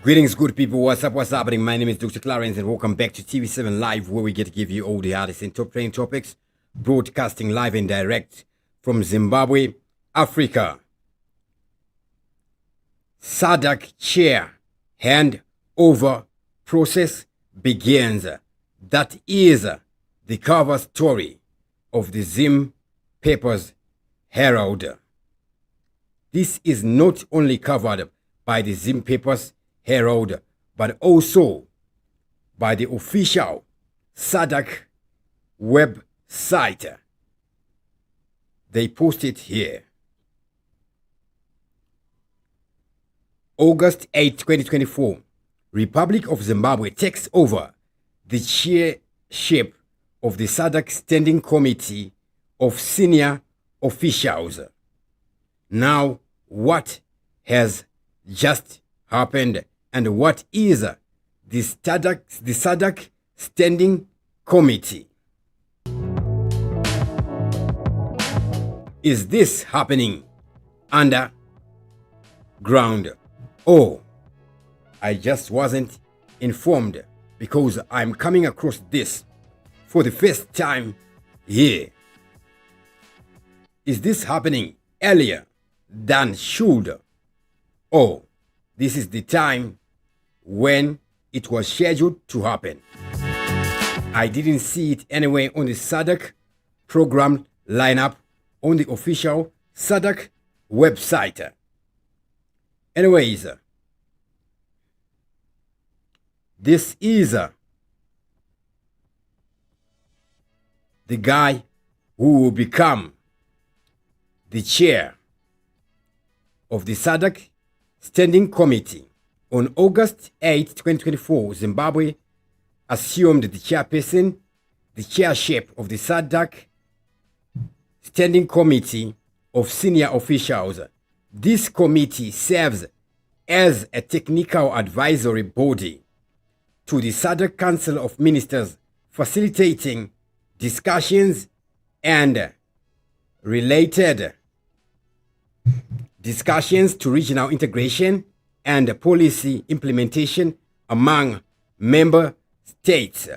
Greetings, good people. What's up? What's happening? My name is Dr. Clarence, and welcome back to TV7 Live, where we get to give you all the hottest and top trending topics, broadcasting live and direct from Zimbabwe, Africa. SADC chair handover process begins. That is the cover story of the Zim Papers Herald. This is not only covered by the Zim Papers Herald, but also by the official SADC website. They post it here. August 8, 2024, Republic of Zimbabwe takes over the chairship of the SADC Standing Committee of Senior Officials. Now, what has just happened, and what is the SADC Standing Committee? Is this happening underground? Oh, I just wasn't informed, because I'm coming across this for the first time here. Is this happening earlier than should? Oh, this is the time when it was scheduled to happen. I didn't see it anywhere on the SADC program lineup on the official SADC website. Anyways, this is the guy who will become the chair of the SADC Standing Committee. On August 8, 2024, Zimbabwe assumed the chairperson, the chairship of the SADC Standing Committee of Senior Officials. This committee serves as a technical advisory body to the SADC Council of Ministers, facilitating discussions and related discussions to regional integration and policy implementation among member states.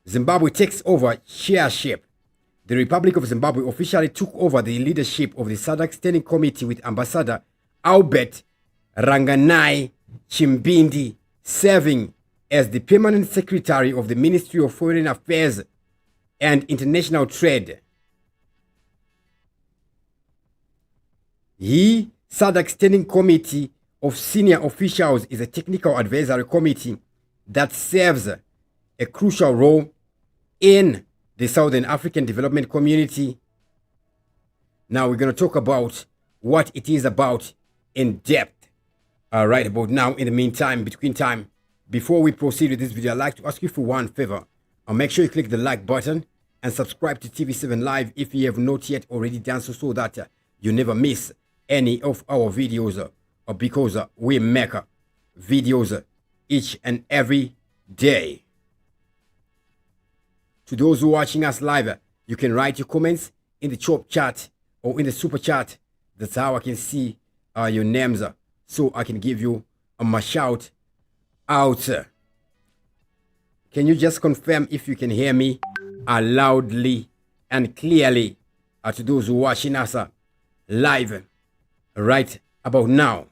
Zimbabwe takes over chairship. The Republic of Zimbabwe officially took over the leadership of the SADC Standing Committee, with Ambassador Albert Ranganai Chimbindi serving as the Permanent Secretary of the Ministry of Foreign Affairs and International Trade. SADC Standing Committee of Senior Officials is a technical advisory committee that serves a crucial role in the Southern African Development Community. Now we're going to talk about what it is about in depth right about now. In the meantime, before we proceed with this video, I'd like to ask you for one favor. Make sure you click the like button and subscribe to TV7 Live if you have not yet already done so that you never miss any of our videos, because we make videos each and every day. To those who are watching us live, you can write your comments in the chop chat or in the super chat. That's how I can see your names, so I can give you a shout out. Can you just confirm if you can hear me loudly and clearly to those who are watching us live right about now?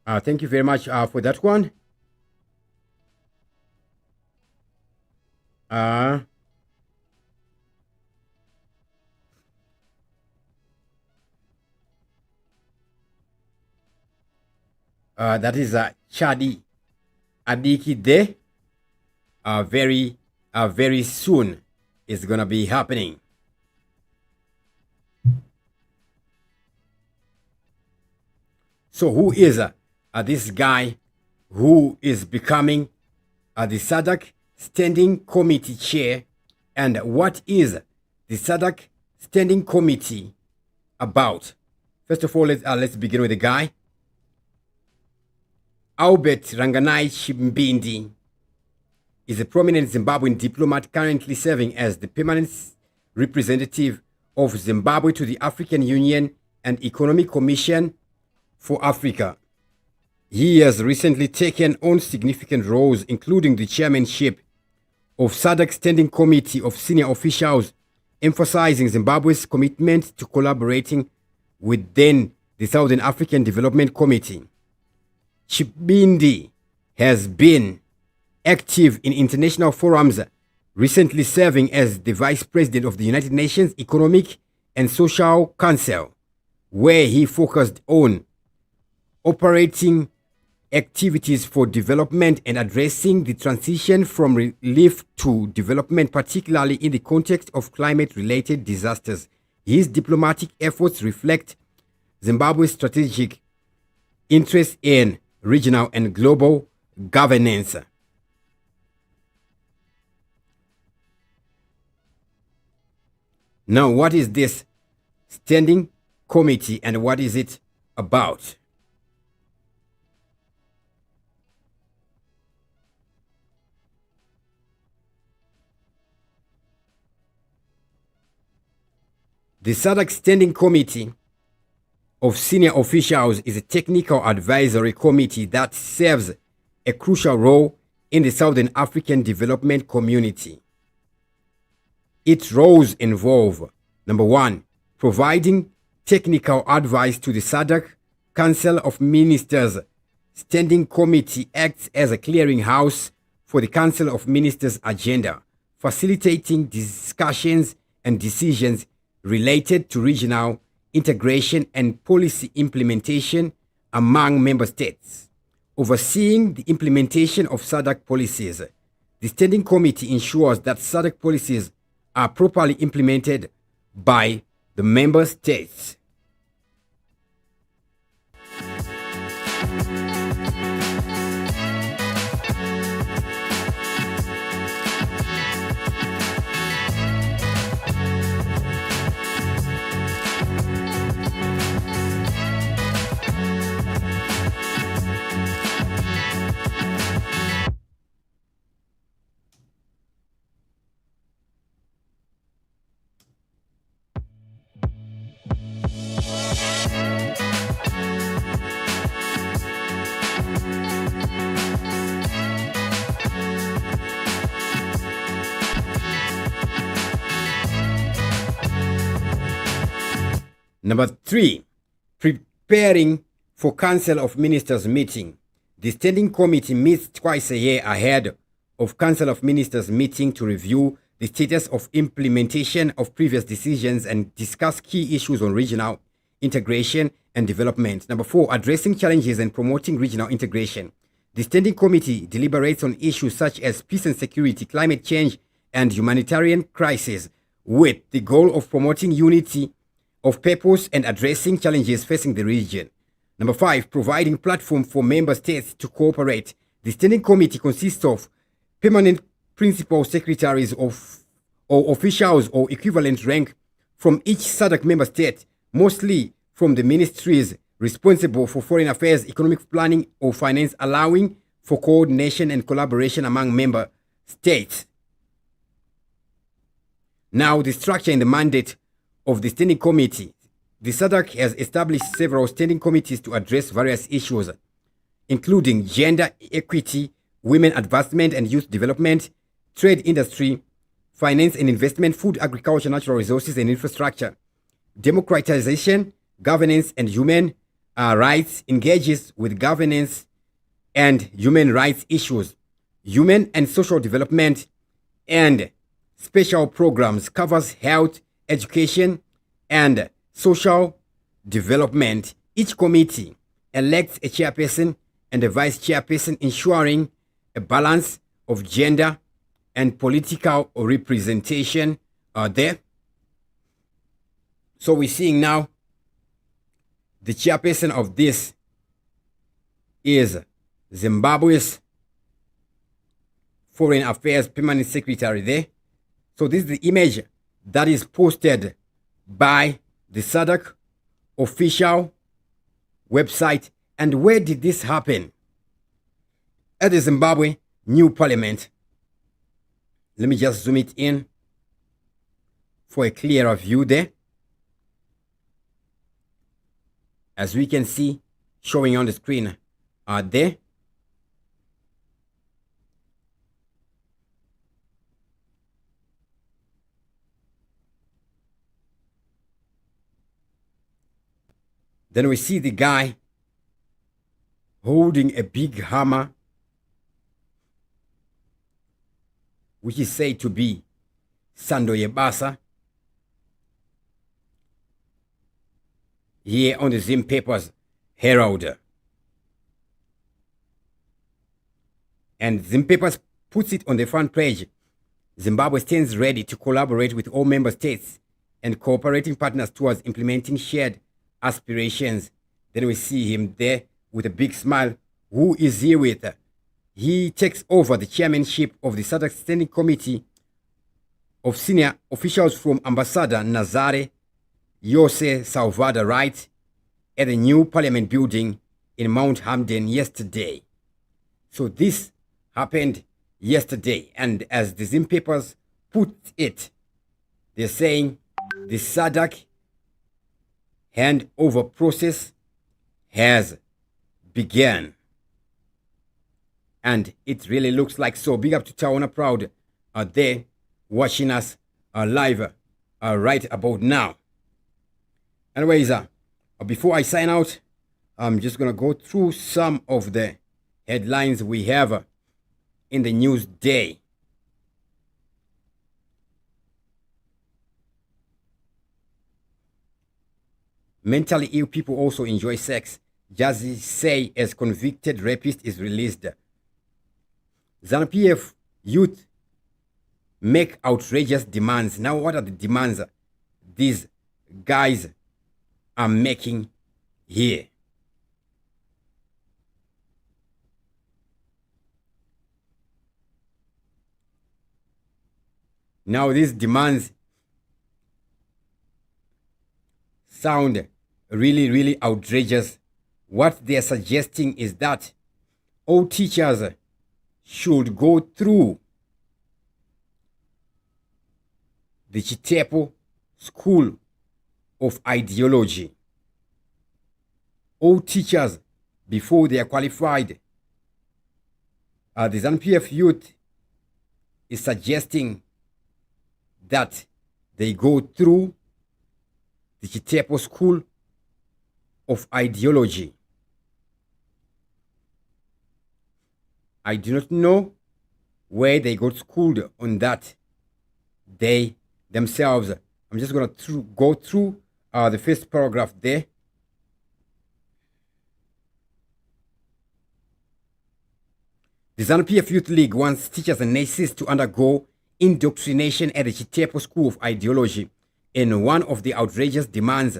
Thank you very much for that one. That is Chadi Adiki Day. Very soon is gonna be happening. So who is this guy who is becoming the SADC Standing Committee chair, and what is the SADC Standing Committee about? First of all, let's begin with the guy. Albert Ranganai Chimbindi is a prominent Zimbabwean diplomat currently serving as the permanent representative of Zimbabwe to the African Union and Economic Commission for Africa. He has recently taken on significant roles, including the chairmanship of SADC Standing Committee of senior officials, emphasizing Zimbabwe's commitment to collaborating within the Southern African Development Committee. Chibindi has been active in international forums, recently serving as the Vice President of the United Nations Economic and Social Council, where he focused on operating activities for development and addressing the transition from relief to development, particularly in the context of climate-related disasters. His diplomatic efforts reflect Zimbabwe's strategic interest in regional and global governance. Now, what is this standing committee and what is it about? The SADC Standing Committee of Senior Officials is a technical advisory committee that serves a crucial role in the Southern African Development Community. Its roles involve, number one, providing technical advice to the SADC Council of Ministers. Standing Committee acts as a clearinghouse for the Council of Ministers' agenda, facilitating discussions and decisions related to regional integration and policy implementation among member states. Overseeing the implementation of SADC policies, the Standing Committee ensures that SADC policies are properly implemented by the member states. Number 3, preparing for Council of Ministers meeting. The Standing Committee meets twice a year ahead of Council of Ministers meeting to review the status of implementation of previous decisions and discuss key issues on regional integration and development. Number 4, addressing challenges and promoting regional integration. The Standing Committee deliberates on issues such as peace and security, climate change, and humanitarian crisis, with the goal of promoting unity of purpose and addressing challenges facing the region. Number 5, providing platform for member states to cooperate. The Standing Committee consists of permanent principal secretaries of or officials or equivalent rank from each SADC member state, mostly from the ministries responsible for foreign affairs, economic planning, or finance, allowing for coordination and collaboration among member states. Now, the structure and the mandate of the Standing Committee. The SADC has established several standing committees to address various issues, including gender equity, women advancement and youth development, trade industry, finance and investment, food, agriculture, natural resources and infrastructure, democratization, governance and human rights, engages with governance and human rights issues, human and social development, and special programs, covers health, education, and social development. Each committee elects a chairperson and a vice chairperson, ensuring a balance of gender and political representation there. So we're seeing now the chairperson of this is Zimbabwe's Foreign Affairs Permanent Secretary there. So this is the image that is posted by the SADC official website. And where did this happen? at the Zimbabwe new parliament. Let me just zoom it in for a clearer view there. As we can see, showing on the screen are there. Then we see the guy holding a big hammer, which is said to be Sando Yebasa. Here on the Zim Papers Herald. And Zim Papers puts it on the front page. Zimbabwe stands ready to collaborate with all member states and cooperating partners towards implementing shared aspirations. Then we see him there with a big smile. Who is he with? He takes over the chairmanship of the SADC Standing Committee of senior officials from Ambassador Nazare Yose Salvada Wright at the new Parliament building in Mount Hamden yesterday. So this happened yesterday, and as the Zim Papers put it, they're saying the SADC handover process has begun. And it really looks like so. Big up to Tawana Proud there watching us live right about now. Anyways, before I sign out, I'm just going to go through some of the headlines we have in the news day. Mentally ill people also enjoy sex. Jazzy say as convicted rapist is released. ZANU-PF youth make outrageous demands. Now what are the demands these guys are making here? Now these demands sound really outrageous. What they are suggesting is that all teachers should go through the Chitepo School of Ideology. All teachers, before they are qualified, the ZANU-PF youth is suggesting that they go through the Chitepo School of Ideology. I do not know where they got schooled on that. They themselves. I'm just going to go through the first paragraph there. The ZANU-PF Youth League wants teachers and nurses to undergo indoctrination at the Chitepo School of Ideology in one of the outrageous demands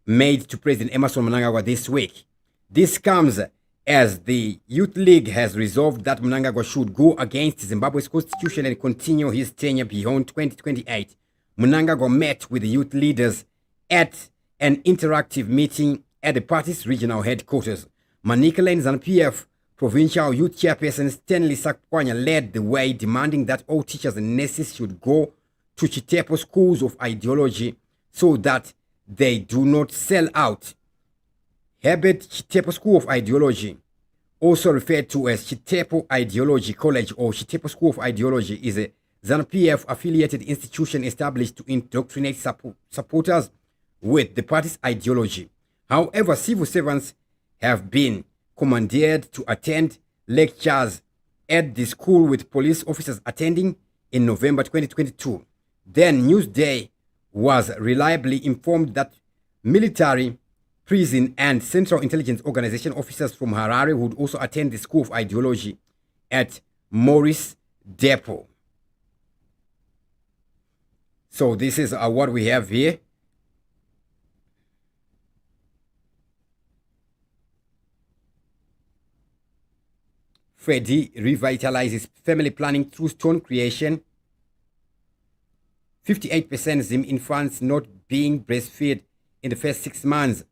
made to President Emmerson Mnangagwa this week. This comes as the Youth League has resolved that Mnangagwa should go against Zimbabwe's constitution and continue his tenure beyond 2028. Mnangagwa met with the youth leaders at an interactive meeting at the party's regional headquarters. Manikela and ZANU-PF Provincial Youth Chairperson Stanley Sakwanya led the way, demanding that all teachers and nurses should go to Chitepo schools of ideology so that they do not sell out. Herbert Chitepo School of Ideology, also referred to as Chitepo Ideology College or Chitepo School of Ideology, is a ZANU-PF affiliated institution established to indoctrinate supporters with the party's ideology. However, civil servants have been commandeered to attend lectures at the school, with police officers attending in November 2022. Then Newsday was reliably informed that military, prison, and Central Intelligence Organization officers from Harare would also attend the School of Ideology at Morris Depot. So this is what we have here. Freddie revitalizes family planning through stone creation. 58% Zim infants not being breastfed in the first 6 months.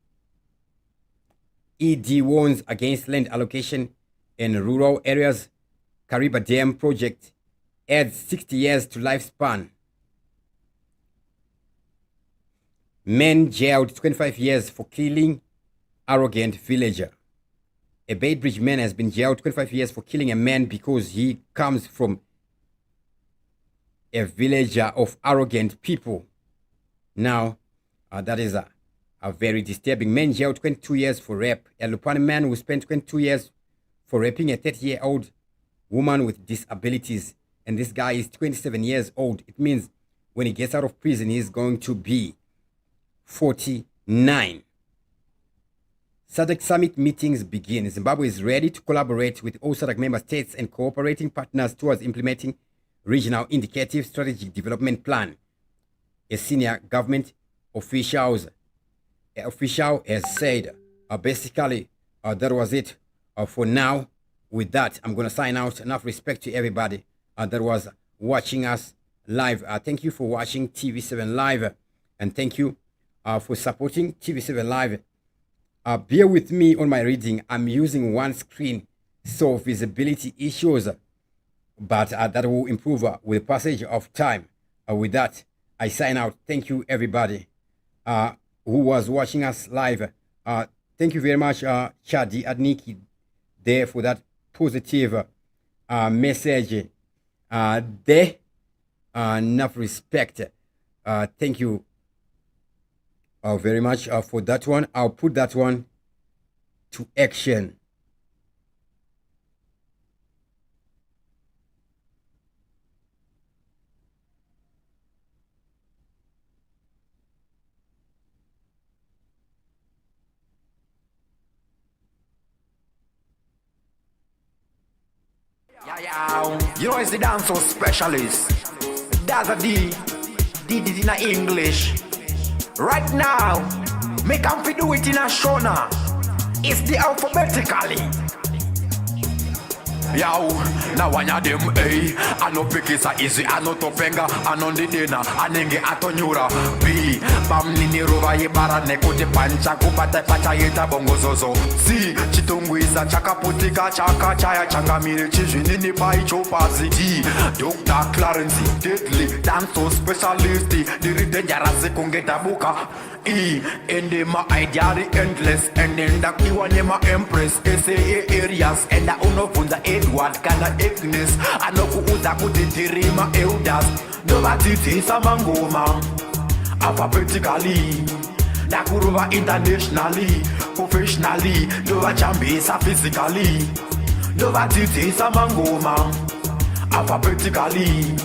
ED warns against land allocation in rural areas. Kariba Dam project adds 60 years to lifespan. Men jailed 25 years for killing arrogant villager. A Beitbridge man has been jailed 25 years for killing a man because he comes from a villager of arrogant people. Now, that is a very disturbing. Man jailed 22 years for rape. A Lupani man who spent 22 years for raping a 30-year-old woman with disabilities. And this guy is 27 years old. It means when he gets out of prison, he's going to be 49. SADC summit meetings begin. Zimbabwe is ready to collaborate with all SADC member states and cooperating partners towards implementing regional indicative strategic development plan. A senior government official has said, basically, that was it for now. With that, I'm going to sign out. Enough respect to everybody that was watching us live. Thank you for watching TV7 Live, and thank you for supporting TV7 Live. Bear with me on my reading. I'm using one screen, so visibility issues, but that will improve with the passage of time. With that, I sign out. Thank you, everybody who was watching us live. Thank you very much, Chadi Adniki, there for that positive message. There, enough respect. Thank you very much for that one. I'll put that one to action. You know it's the dancehall specialist. That's a D. Did it in English. Right now, make them do it in a Shona. It's the alphabetically. Yow, now one of them A. I no pick is a easy, I no topenga, I no the dinner, I nenge atonyura. B. Bam nini rova ye barane kote pancha kupata pacha yeta bongo zozo. C. Chitungu is a chakaputika chaka chaya changamire chiji nini pai chopazi. D. Dr. Clarence, deadly, dancehall specialist, the dangerous kungeta buka. E. And my idea endless, and then that you want my empress. SAA areas, and I uno funda Edward kana Agnes. I know who uza kutirima elders. Nobody is a mangoma. Alphabetically, Nakuruva internationally, professionally, Nova Chambisa physically. Nobody is a mangoma. Alphabetically,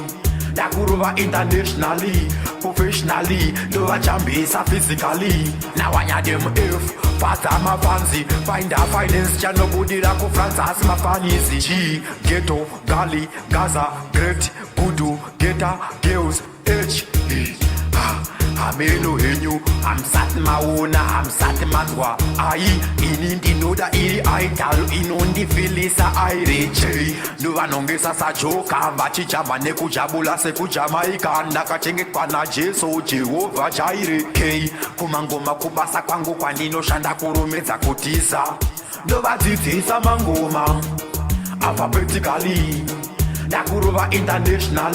Nakuruva internationally, professionally, Nova Chambisa physically. Now I am them F. Fata ma fancy, find a finance channel body la ko France ma fancy. G, ghetto, Gali, Gaza, Great, Voodoo, Geta, Girls, H, E. Ameno henyu, I'm sat maona, I'm sat manwa. I in the no da I tell in on the filisa I reach. No anongesa sa joka, bachicha maneku jabula seku Jamaica, nakachenge pana jeso Jehovah Jaire. K, kumangoma kubasa kwangu kwanino shanda kurumeza kutiza. Nobody tisa mangoma, alphabetically, Nakuruva international.